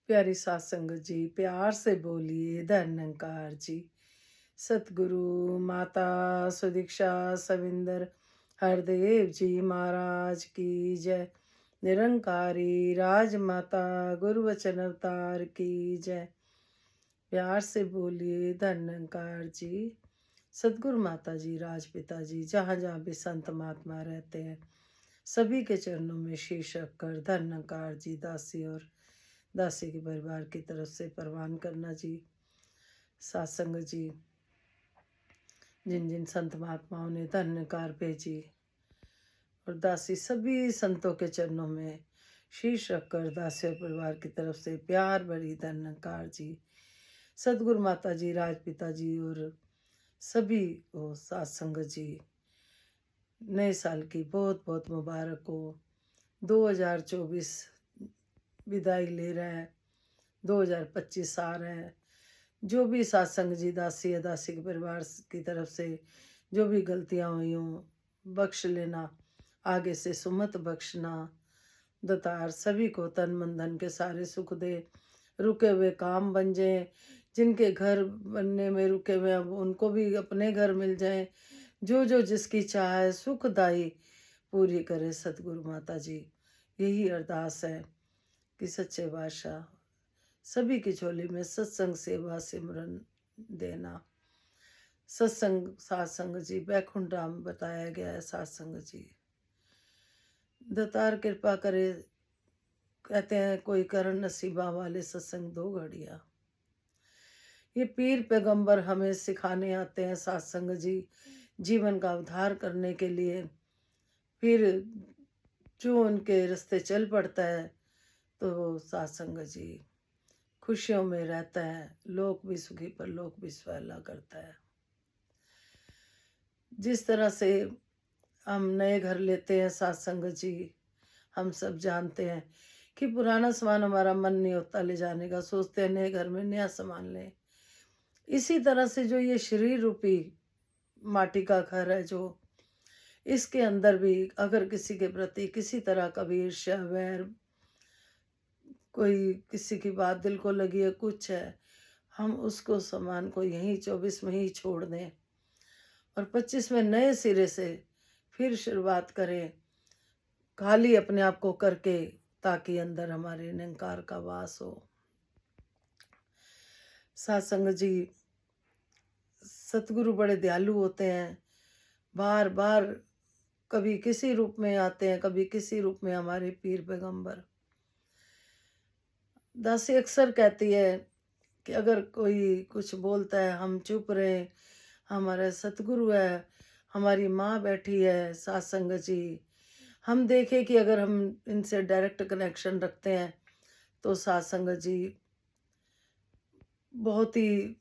प्यारी सात संगत जी, प्यार से बोलिए धन्यकार जी। सतगुरु माता सुदीक्षा सविंदर हरदेव जी महाराज की जय। निरंकारी राजमाता गुरु वचन अवतार की जय। प्यार से बोलिए धन्यकार जी। सतगुरु माता जी, राजपिता जी, जहाँ जहाँ भी संत महात्मा रहते हैं, सभी के चरणों में शीश रखकर धन्यकार जी, दासी और दासी के परिवार की तरफ से परवान करना जी। सत्संग जी, जिन जिन संत महात्माओं ने धन्यकार भेजी और दासी सभी संतों के चरणों में शीश रखकर दासी और परिवार की तरफ से प्यार भरी धन्यकार जी। सतगुरु माता जी, राजपिता जी और सभी को सत्संग जी, नए साल की बहुत बहुत मुबारक हो। 2024 विदाई ले रहा है, 2025 आ रहा है। जो भी सत्संग जी, दासी या दासी के परिवार की तरफ से जो भी गलतियां हुई हों, बख्श लेना, आगे से सुमत बख्शना। दतार सभी को तन मन धन के सारे सुख दे, रुके हुए काम बन जाए, जिनके घर बनने में रुके हुए अब उनको भी अपने घर मिल जाए। जो जो जिसकी चाह है सुखदाई पूरी करे सतगुरु माता जी। यही अरदास है कि सच्चे बादशाह सभी की झोली में सत्संग सेवा सिमरन देना। सत्संग सात्संग जी, बैकुंठ धाम बताया गया है सात्संग जी। दतार कृपा करे, कहते हैं कोई करण नसीबा वाले सत्संग दो घड़िया। ये पीर पैगंबर हमें सिखाने आते हैं सत्संग जी, जीवन का उद्धार करने के लिए। फिर जो उनके रास्ते चल पड़ता है तो सत्संग जी खुशियों में रहता है, लोक भी सुखी पर लोक भी सुहेला करता है। जिस तरह से हम नए घर लेते हैं सत्संग जी, हम सब जानते हैं कि पुराना सामान हमारा मन नहीं होता ले जाने का, सोचते हैं नए घर में नया सामान लें। इसी तरह से जो ये शरीर रूपी माटी का घर है, जो इसके अंदर भी अगर किसी के प्रति किसी तरह का भी ईर्ष्या वैर, कोई किसी की बात दिल को लगी है, कुछ है, हम उसको सामान को यहीं 24 में ही छोड़ दें और 25 में नए सिरे से फिर शुरुआत करें, खाली अपने आप को करके, ताकि अंदर हमारे निरंकार का वास हो। सत्संग जी, सतगुरु बड़े दयालु होते हैं, बार बार कभी किसी रूप में आते हैं, कभी किसी रूप में। हमारे पीर पैगंबर दासी अक्सर कहती है कि अगर कोई कुछ बोलता है हम चुप रहें, हमारा सतगुरु है, हमारी माँ बैठी है सत्संग जी, हम देखें कि अगर हम इनसे डायरेक्ट कनेक्शन रखते हैं तो सत्संग जी बहुत ही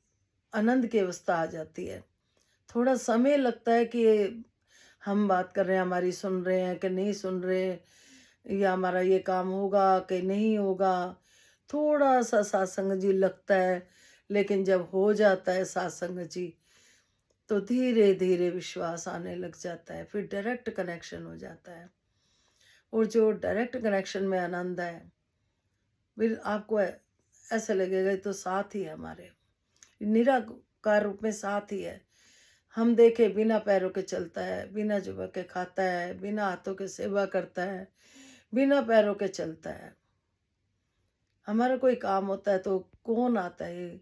आनंद की अवस्था आ जाती है। थोड़ा समय लगता है कि हम बात कर रहे हैं, हमारी सुन रहे हैं कि नहीं सुन रहे, या हमारा ये काम होगा कि नहीं होगा, थोड़ा सा सत्संग जी लगता है। लेकिन जब हो जाता है सत्संग जी तो धीरे धीरे विश्वास आने लग जाता है, फिर डायरेक्ट कनेक्शन हो जाता है। और जो डायरेक्ट कनेक्शन में आनंद है, फिर आपको ऐसा लगेगा ये तो साथ ही है, हमारे निराकार रूप में साथ ही है। हम देखे बिना पैरों के चलता है, बिना जुबा के खाता है, बिना हाथों के सेवा करता है, बिना पैरों के चलता है। हमारा कोई काम होता है तो कौन आता है,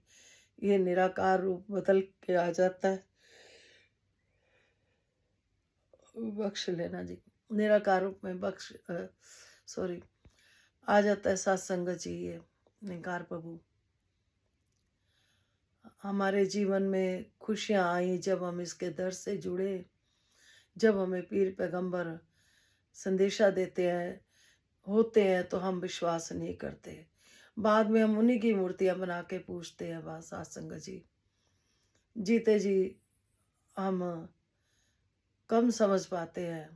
ये निराकार रूप बदल के आ जाता है। बख्श लेना जी, निराकार रूप में बख्श सॉरी आ जाता है सत्संग जी। ये निकार प्रभु हमारे जीवन में खुशियां आई जब हम इसके दर से जुड़े, जब हमें पीर पैगंबर संदेशा देते हैं, होते हैं तो हम विश्वास नहीं करते। बाद में हम उन्हीं की मूर्तियां बना के पूछते हैं। बस सत्संग जी, जीते जी हम कम समझ पाते हैं,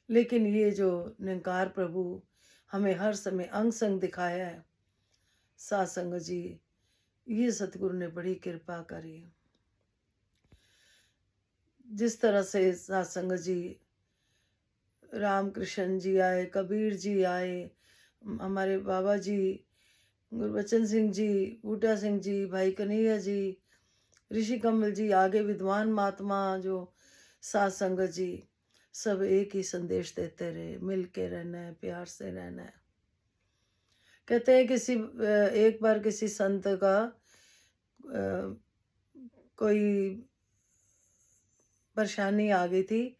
लेकिन ये जो निरंकार प्रभु हमें हर समय अंग संग दिखाया है सत्संग जी, ये सतगुरु ने बड़ी कृपा करी। जिस तरह से सत्संग जी रामकृष्ण जी आए, कबीर जी आए, हमारे बाबा जी गुरबचन सिंह जी, बूटा सिंह जी, भाई कन्हैया जी, ऋषि कमल जी, आगे विद्वान महात्मा जो सात संगत जी, सब एक ही संदेश देते रहे, मिल के रहना है, प्यार से रहना है। कहते हैं एक बार किसी संत का अ, कोई परेशानी आ गई थी,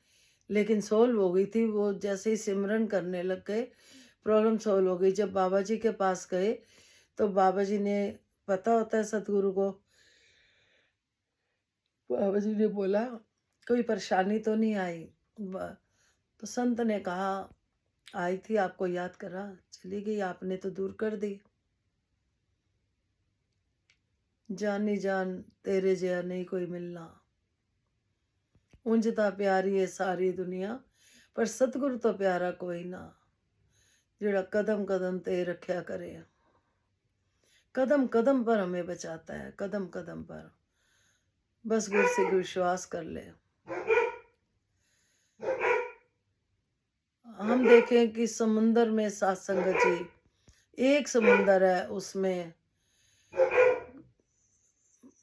लेकिन सोल्व हो गई थी। वो जैसे ही सिमरन करने लग गए, प्रॉब्लम सोल्व हो गई। जब बाबा जी के पास गए तो बाबा जी ने, पता होता है सतगुरु को, बाबा जी ने बोला कोई परेशानी तो नहीं आई। तो संत ने कहा आई थी, आपको याद करा, चली गई, आपने तो दूर कर दी। जानी जान तेरे जया नहीं कोई मिलना, ਉਂਝता प्यारी है सारी दुनिया, पर सतगुरु तो प्यारा कोई ना, जेड़ा कदम कदम ते रखा करे, कदम कदम पर हमें बचाता है, कदम कदम पर। बस गुरु से विश्वास कर ले। हम देखें कि समुंदर में सात संगत जी, एक समुंदर है, उसमें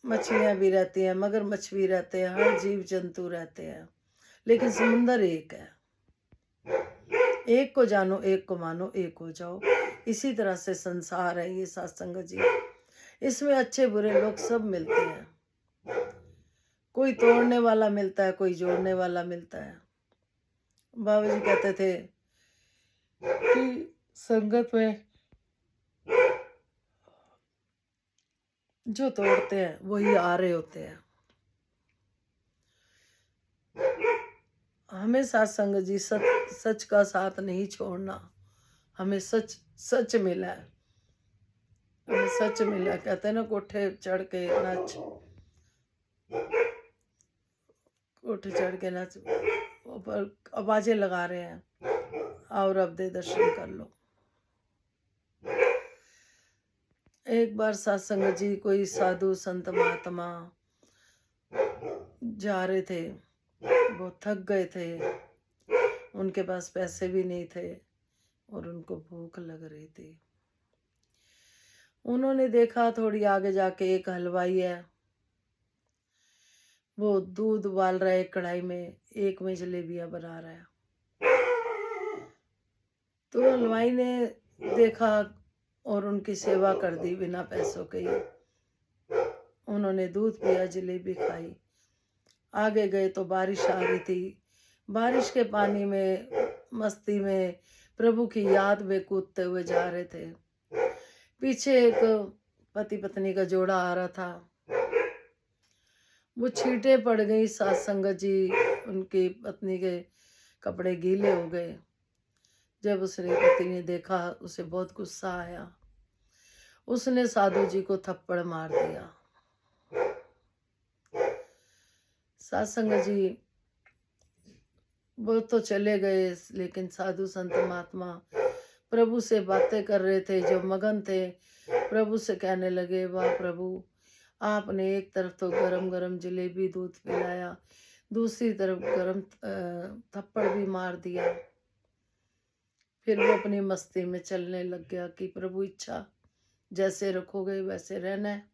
मछलियां भी रहती हैं, मगरमच्छ भी रहते हैं, हर जीव जंतु रहते हैं, लेकिन समुंदर एक है। एक को जानो, एक को मानो, एक हो जाओ। इसी तरह से संसार है ये सत्संग जी। इसमें अच्छे बुरे लोग सब मिलते हैं, कोई तोड़ने वाला मिलता है, कोई जोड़ने वाला मिलता है। बाबा जी कहते थे कि संगत में जो तोड़ते हैं वही आ रहे होते हैं। हमें सत्संग जी सच का साथ नहीं छोड़ना। हमें सच सच मिला है, हमें सच मिला। कहते हैं ना, कोठे चढ़ के नाच, कोठे चढ़ के नाच, ऊपर आवाजें लगा रहे हैं, और अब दे दर्शन कर लो। एक बार सत्संग जी कोई साधु संत महात्मा जा रहे थे, वो थक गए थे, उनके पास पैसे भी नहीं थे और उनको भूख लग रही थी। उन्होंने देखा थोड़ी आगे जाके एक हलवाई है, वो दूध उबाल रहा है कढ़ाई में, एक में जलेबियां बना रहा है। तो हलवाई ने देखा और उनकी सेवा कर दी बिना पैसों के ही। उन्होंने दूध पिया, जलेबी खाई। आगे गए तो बारिश आ रही थी, बारिश के पानी में मस्ती में प्रभु की याद में कूदते हुए जा रहे थे। पीछे एक पति पत्नी का जोड़ा आ रहा था, वो छींटे पड़ गई। सत्संग जी, उनकी पत्नी के कपड़े गीले हो गए। जब उसने पति ने देखा, उसे बहुत गुस्सा आया, उसने साधु जी को थप्पड़ मार दिया। सत्संग जी वो तो चले गए, लेकिन साधु संत महात्मा प्रभु से बातें कर रहे थे, जो मगन थे, प्रभु से कहने लगे, वाह प्रभु, आपने एक तरफ तो गरम गरम जलेबी दूध पिलाया, दूसरी तरफ गरम थप्पड़ भी मार दिया। फिर वो अपनी मस्ती में चलने लग गया कि प्रभु इच्छा जैसे रखोगे वैसे रहना है।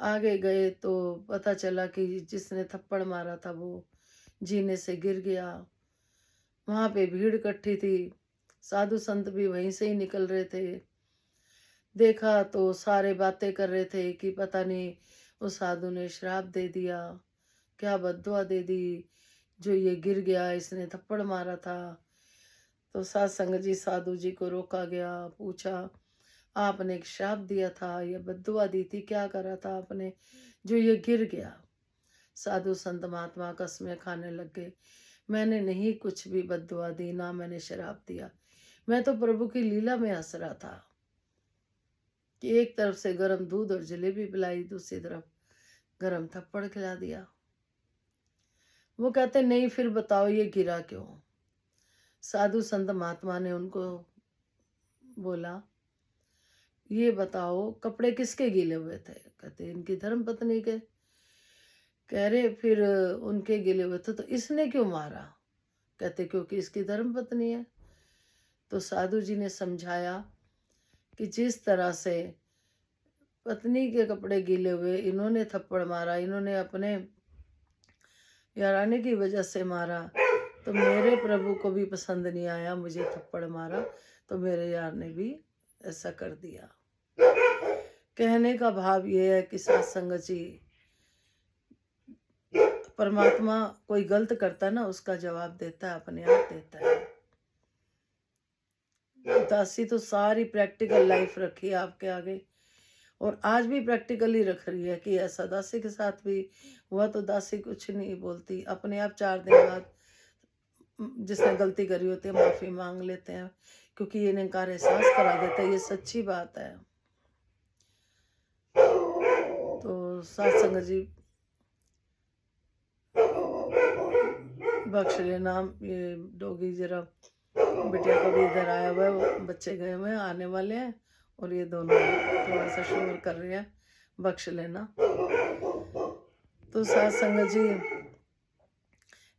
आगे गए तो पता चला कि जिसने थप्पड़ मारा था वो जीने से गिर गया। वहां पे भीड़ इकट्ठी थी, साधु संत भी वहीं से ही निकल रहे थे। देखा तो सारे बातें कर रहे थे कि पता नहीं उस साधु ने श्राप दे दिया, क्या बद्दुआ दे दी, जो ये गिर गया, इसने थप्पड़ मारा था। तो सत्संग जी, साधु जी को रोका गया, पूछा आपने एक श्राप दिया था या बद्दुआ दी थी, क्या करा था आपने जो ये गिर गया। साधु संत महात्मा कसमें खाने लग गए, मैंने नहीं कुछ भी बद्दुआ दी, ना मैंने शराब दिया, मैं तो प्रभु की लीला में हंस रहा था कि एक तरफ से गरम दूध और जलेबी पिलाई, दूसरी तरफ गरम थप्पड़ खिला दिया। वो कहते नहीं, फिर बताओ ये गिरा क्यों। साधु संत महात्मा ने उनको बोला, ये बताओ कपड़े किसके गीले हुए थे। कहते इनकी धर्म पत्नी के। कह रहे फिर उनके गिले हुए थे तो इसने क्यों मारा। कहते क्योंकि इसकी धर्म पत्नी है। तो साधु जी ने समझाया कि जिस तरह से पत्नी के कपड़े गीले हुए, इन्होंने थप्पड़ मारा, इन्होंने अपने यारानी की वजह से मारा, तो मेरे प्रभु को भी पसंद नहीं आया, मुझे थप्पड़ मारा, तो मेरे यार ने भी ऐसा कर दिया। कहने का भाव ये है कि सात संगत जी, परमात्मा कोई गलत करता है ना, उसका जवाब देता है, अपने आप देता है। दासी तो सारी प्रैक्टिकल लाइफ रखी है आपके आगे, और आज भी प्रैक्टिकली रख रही है कि ऐसा दासी के साथ भी हुआ, तो दासी कुछ नहीं बोलती, अपने आप 4 दिन बाद जिसने गलती करी होती है माफी मांग लेते हैं, क्योंकि ये इनकार एहसास करा देता है, ये सच्ची बात है। तो सात संगत जी बख्श लेना, ये डॉगी जरा बिटिया को भी इधर आया हुआ है, बच्चे गए हुए हैं, आने वाले हैं, और ये दोनों थोड़ा सा शोर कर रहे हैं, बख्श लेना। तो सात संगत जी,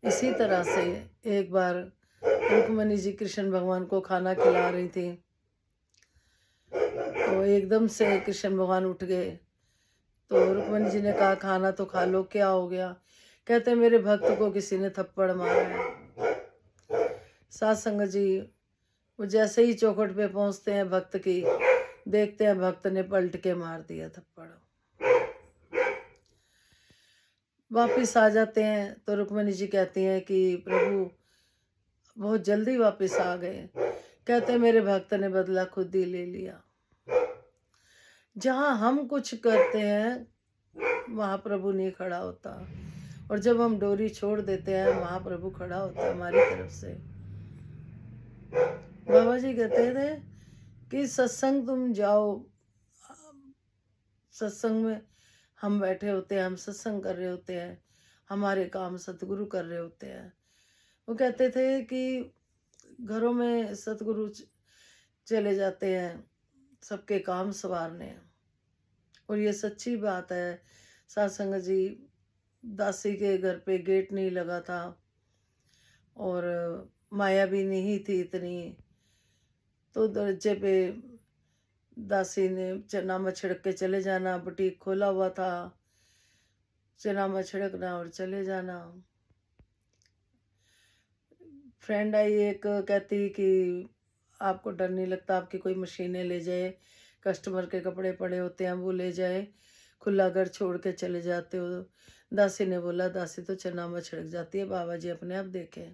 इसी तरह से एक बार रुक्मणी जी कृष्ण भगवान को खाना खिला रही थी, तो एकदम से कृष्ण भगवान उठ गए, तो रुक्मणी जी ने कहा खाना तो खा लो, क्या हो गया? कहते मेरे भक्त को किसी ने थप्पड़ मारा है। सात संगत जी, वो जैसे ही चौखट पे पहुंचते हैं भक्त की, देखते हैं भक्त ने पलट के मार दिया थप्पड़। वापिस आ जाते हैं तो रुक्मणी जी कहती हैं कि प्रभु बहुत जल्दी वापस आ गए। कहते मेरे भक्त ने बदला खुद ही ले लिया। जहां हम कुछ करते हैं वहां प्रभु नहीं खड़ा होता, और जब हम डोरी छोड़ देते हैं वहां प्रभु खड़ा होता है हमारी तरफ से। बाबा जी कहते थे कि सत्संग तुम जाओ, सत्संग में हम बैठे होते हैं, हम सत्संग कर रहे होते हैं, हमारे काम सतगुरु कर रहे होते हैं। वो कहते थे कि घरों में सतगुरु चले जाते हैं सबके काम संवारने, और ये सच्ची बात है। सात संगत जी, दासी के घर पे गेट नहीं लगा था, और माया भी नहीं थी इतनी, तो दरवाजे पे दासी ने चना छिड़क के चले जाना, बुटीक खोला हुआ था, चना छिड़कना और चले जाना। फ्रेंड आई एक, कहती कि आपको डर नहीं लगता आपकी कोई मशीनें ले जाए, कस्टमर के कपड़े पड़े होते हैं वो ले जाए, खुला घर छोड़ के चले जाते हो? दासी ने बोला दासी तो चना छिड़क जाती है, बाबा जी अपने आप देखे।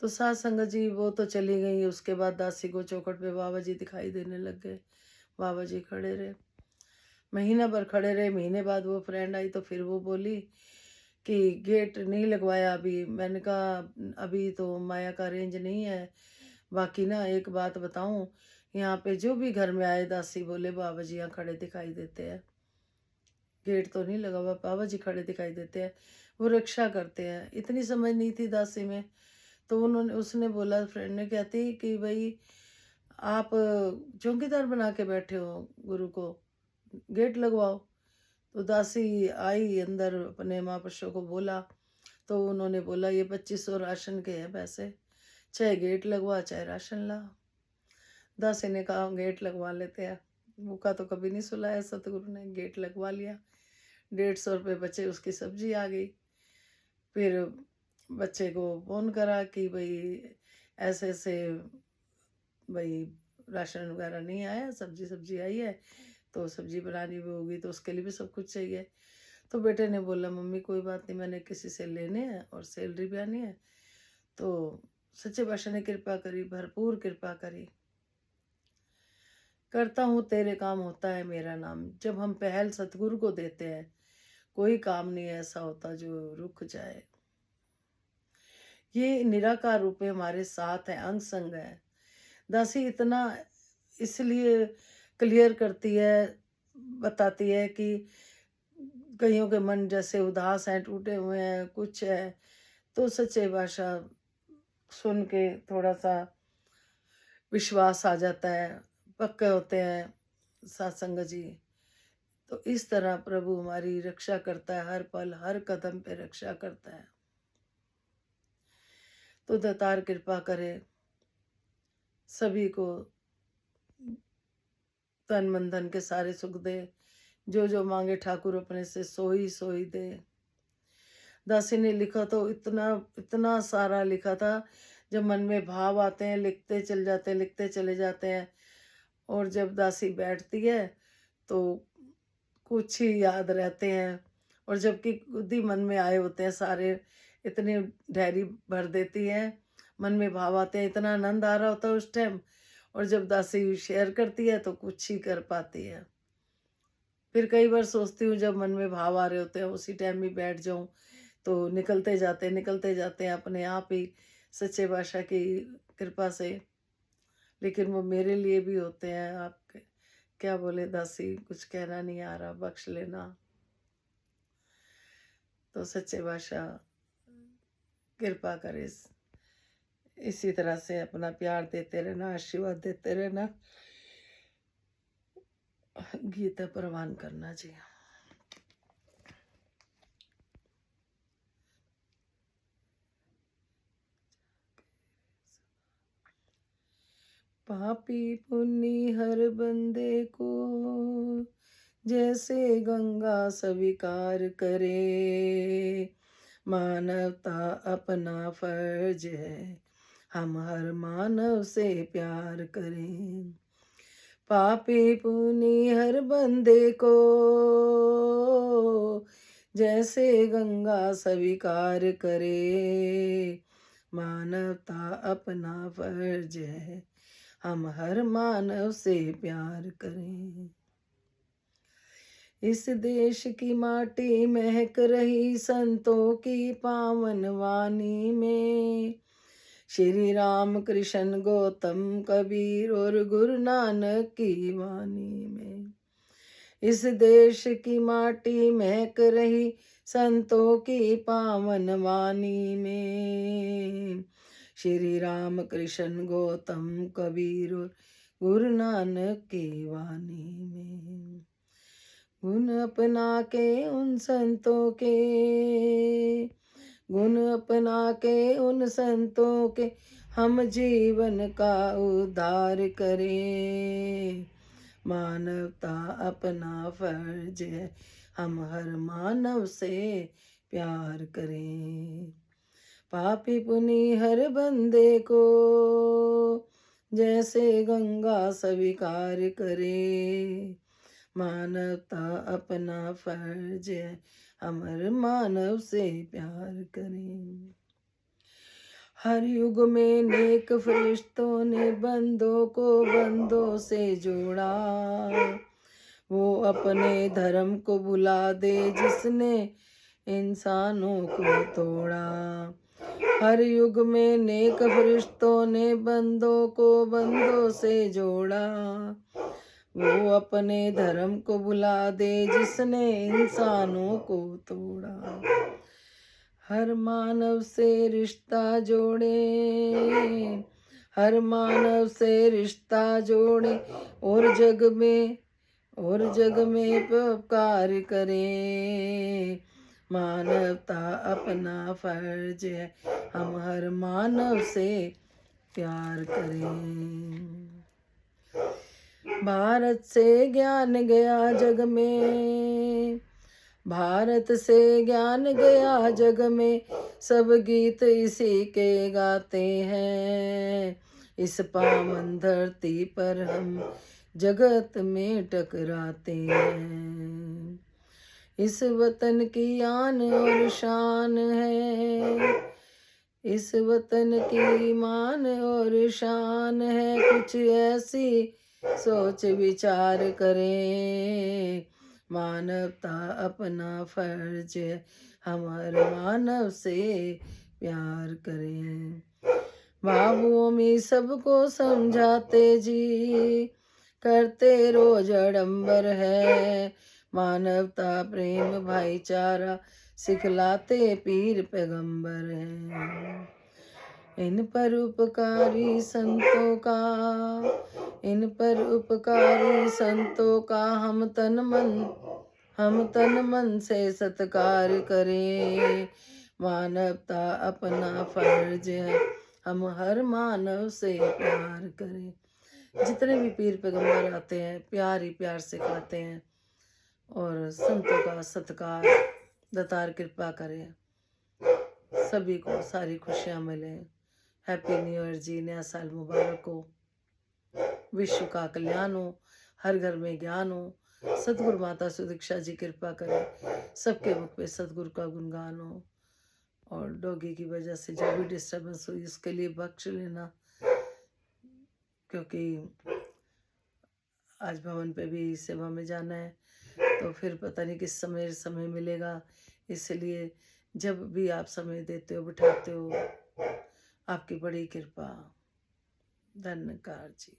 तो सात संगत जी वो तो चली गई, उसके बाद दासी को चौखट पे बाबा जी दिखाई देने लग गए। बाबा जी खड़े रहे, महीना भर खड़े रहे। महीने बाद वो फ्रेंड आई तो फिर वो बोली कि गेट नहीं लगवाया अभी। मैंने कहा अभी तो माया का रेंज नहीं है। बाकी ना एक बात बताऊं, यहाँ पे जो भी घर में आए दासी बोले बाबा जी यहाँ खड़े दिखाई देते हैं, गेट तो नहीं लगा हुआ, बाबा जी खड़े दिखाई देते हैं, वो रक्षा करते हैं। इतनी समझ नहीं थी दासी में, तो उसने बोला, फ्रेंड ने, कहती कि भाई आप चौकीदार बना के बैठे हो गुरु को, गेट लगवाओ। तो दासी आई अंदर, अपने महापुरुषों को बोला, तो उन्होंने बोला ये 2500 राशन के हैं पैसे, चाहे गेट लगवा चाहे राशन ला। दासी ने कहा गेट लगवा लेते हैं। भूखा तो कभी नहीं सुलाया सतगुरु ने, गेट लगवा लिया। 150 रुपये बचे, उसकी सब्जी आ गई। फिर बच्चे को फोन करा कि भाई ऐसे ऐसे भाई राशन वगैरह नहीं आया, सब्जी आई है, तो सब्जी बनानी भी होगी तो उसके लिए भी सब कुछ चाहिए। तो बेटे ने बोला मम्मी कोई बात नहीं, मैंने किसी से लेने हैं और सैलरी भी आनी है। तो सच्चे बादशाह ने कृपा करी, भरपूर कृपा करी। करता हूँ तेरे काम होता है मेरा नाम। जब हम पहल सतगुरु को देते हैं, कोई काम नहीं ऐसा होता जो रुक जाए। ये निराकार रूप में हमारे साथ है, अंग संग है। दासी इतना इसलिए क्लियर करती है, बताती है कि कईयों के मन जैसे उदास हैं, टूटे हुए हैं, कुछ है, तो सच्चे भाषा सुन के थोड़ा सा विश्वास आ जाता है, पक्के होते हैं सत्संग जी। तो इस तरह प्रभु हमारी रक्षा करता है, हर पल हर कदम पे रक्षा करता है। तो दातार कृपा करे, सभी को तन मन धन के सारे सुख दे, जो जो मांगे ठाकुर अपने से सोई सोई दे। दासी ने लिखा तो इतना इतना सारा लिखा था, जब मन में भाव आते हैं लिखते चल जाते हैं, लिखते चले जाते हैं। और जब दासी बैठती है तो कुछ ही याद रहते हैं, और जबकि खुद ही मन में आए होते हैं सारे, इतनी डायरी भर देती है, मन में भाव आते हैं, इतना आनंद आ रहा होता है उस टाइम। और जब दासी शेयर करती है तो कुछ ही कर पाती है। फिर कई बार सोचती हूँ जब मन में भाव आ रहे होते हैं उसी टाइम ही बैठ जाऊं, तो निकलते जाते हैं अपने आप ही, सच्चे पातशाह की कृपा से। लेकिन वो मेरे लिए भी होते हैं। आप क्या बोले दासी, कुछ कहना नहीं आ रहा, बख्श लेना। तो सच्चे पातशाह कृपा करे, इसी तरह से अपना प्यार देते रहना, आशीर्वाद देते रहना, गीता प्रवान करना जी। पापी पुण्य हर बंदे को जैसे गंगा स्वीकार करे, मानवता अपना फर्ज है, हम हर मानव से प्यार करें। पापी पुण्य हर बंदे को जैसे गंगा स्वीकार करे, मानवता अपना फर्ज है, हम हर मानव से प्यार करें। इस देश की माटी महक रही संतों की पावन वाणी में, श्री राम कृष्ण गौतम कबीर और गुरु नानक की वाणी में। इस देश की माटी महक रही संतों की पावन वाणी में, श्री राम कृष्ण गौतम कबीर और गुरु नानक की वाणी में। गुण अपना के उन संतों के, गुण अपना के उन संतों के, हम जीवन का उद्धार करें। मानवता अपना फर्ज है, हम हर मानव से प्यार करें। पापी पुनि हर बंदे को जैसे गंगा स्वीकार करे, मानवता अपना फर्ज है, हम हर मानव से प्यार करें। हर युग में नेक फरिश्तों ने बंदों को बंदों से जोड़ा, वो अपने धर्म को बुला दे जिसने इंसानों को तोड़ा। हर युग में नेक फरिश्तों ने बंदों को बंदों से जोड़ा, वो अपने धर्म को बुला दे जिसने इंसानों को तोड़ा। हर मानव से रिश्ता जोड़े, हर मानव से रिश्ता जोड़े, और जग में परोपकार करें। मानवता अपना फर्ज है, हम हर मानव से प्यार करें। भारत से ज्ञान गया जग में, भारत से ज्ञान गया जग में, सब गीत इसी के गाते हैं। इस पावन धरती पर हम जगत में टकराते हैं। इस वतन की आन और शान है, इस वतन की मान और शान है, कुछ ऐसी सोच विचार करें। मानवता अपना फर्ज है, हम हर मानव से प्यार करें। बाबुओं में सबको समझाते जी, करते रोज अडंबर है। मानवता प्रेम भाईचारा सिखलाते पीर पैगंबर हैं। इन पर उपकारी संतों का, इन पर उपकारी संतों का हम तन मन से सत्कार करें। मानवता अपना फर्ज है, हम हर मानव से प्यार करें। जितने भी पीर पैगंबर आते हैं प्यार ही प्यार से खाते हैं, और संतों का सत्कार दातार कृपा करें, सभी को सारी खुशियाँ मिलें। हैप्पी न्यू ईयर जी, नया साल मुबारक हो, विश्व का कल्याण हो, हर घर में ज्ञान हो, सतगुरु माता सुदीक्षा जी कृपा करें, सबके मुख पे सतगुरु का गुणगान हो। और डॉगी की वजह से जो भी डिस्टरबेंस हुई उसके लिए बख्श लेना, क्योंकि आज भवन पे भी सेवा में जाना है, तो फिर पता नहीं किस समय मिलेगा, इसलिए जब भी आप समय देते हो बिठाते हो, आपकी बड़ी कृपा। धन्यकार जी।